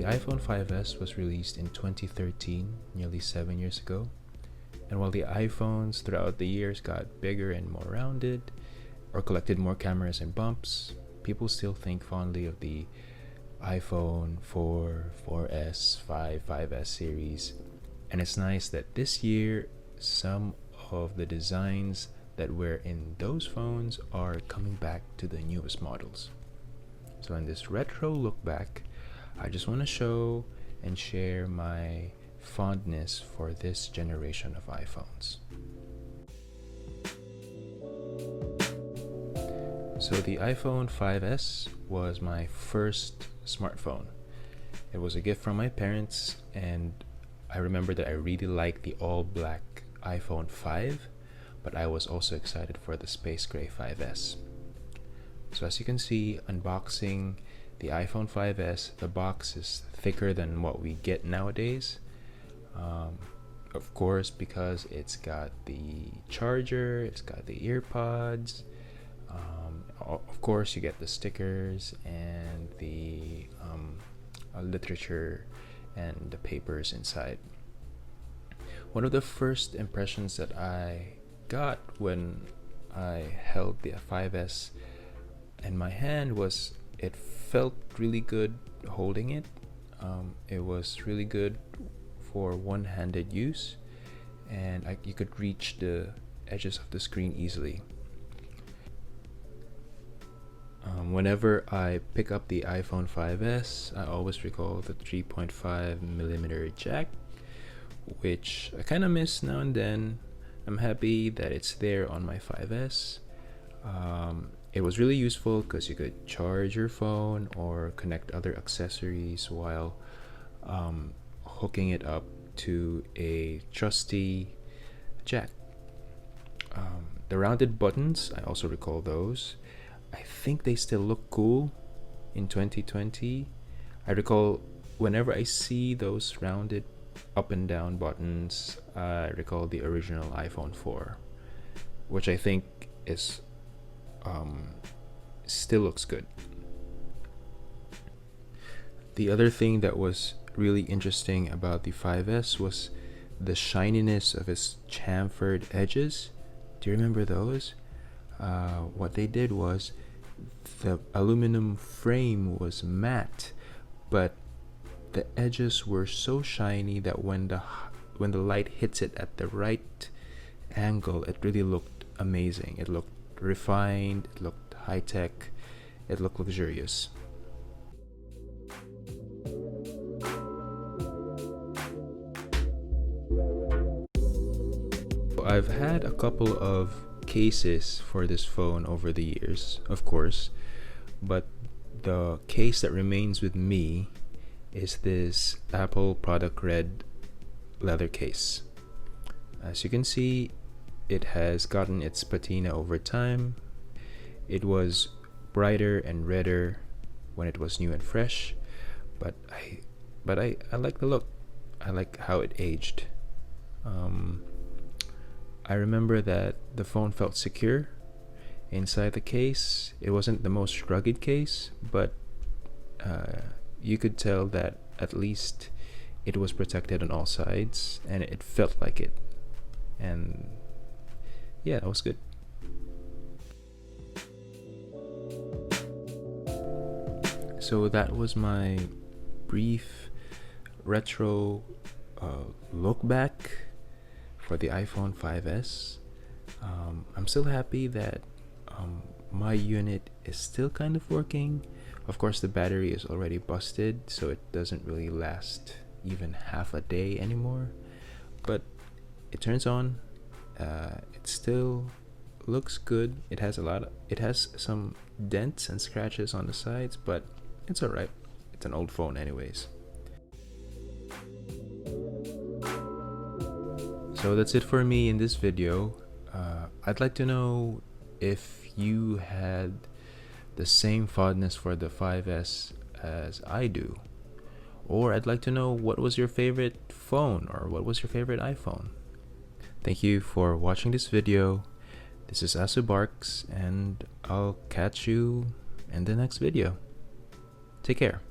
iPhone 5S was released in 2013, nearly 7 years ago. And while the iPhones throughout the years got bigger and more rounded, or collected more cameras and bumps, people still think fondly of the iPhone 4, 4S, 5, 5S series. And it's nice that this year, some of the designs that were in those phones are coming back to the newest models. So in this retro look back, I just want to show and share my fondness for this generation of iPhones. So the iPhone 5S was my first smartphone. It was a gift from my parents, and I remember that I really liked the all black iPhone 5, but I was also excited for the space gray 5S. So as you can see, unboxing the iPhone 5S, the box is thicker than what we get nowadays. Of course, because it's got the charger, it's got the earpods. Of course, you get the stickers and the literature and the papers inside. One of the first impressions that I got when I held the 5S in my hand was it felt really good holding it. It was really good for one-handed use, and you could reach the edges of the screen easily. Whenever I pick up the iPhone 5S, I always recall the 3.5mm jack, which I kind of miss now and then. I'm happy that it's there on my 5S. It was really useful because you could charge your phone or connect other accessories while hooking it up to a trusty jack. The rounded buttons, I also recall those. I think they still look cool in 2020. I recall whenever I see those rounded up and down buttons, I recall the original iPhone 4, which I think is still looks good. The other thing that was really interesting about the 5S was the shininess of its chamfered edges. Do you remember those? What they did was the aluminum frame was matte, but the edges were so shiny that when the light hits it at the right angle, it really looked amazing. It looked refined, it looked high-tech, it looked luxurious. I've had a couple of cases for this phone over the years, of course, but the case that remains with me is this Apple Product Red leather case. As you can see, it has gotten its patina over time. It was brighter and redder when it was new and fresh, but I like the look. I like how it aged. I remember that the phone felt secure inside the case. It wasn't the most rugged case, but you could tell that at least it was protected on all sides, and it felt like it. And yeah, that was good. So that was my brief retro look back for the iPhone 5S. I'm still happy that my unit is still kind of working. Of course, the battery is already busted, so it doesn't really last even half a day anymore. But it turns on. It still looks good. It has some dents and scratches on the sides, but it's alright. It's an old phone anyways. So that's it for me in this video. I'd like to know if you had the same fondness for the 5S as I do. Or I'd like to know what was your favorite phone or what was your favorite iPhone. Thank you for watching this video. This is Asubarks, and I'll catch you in the next video. Take care.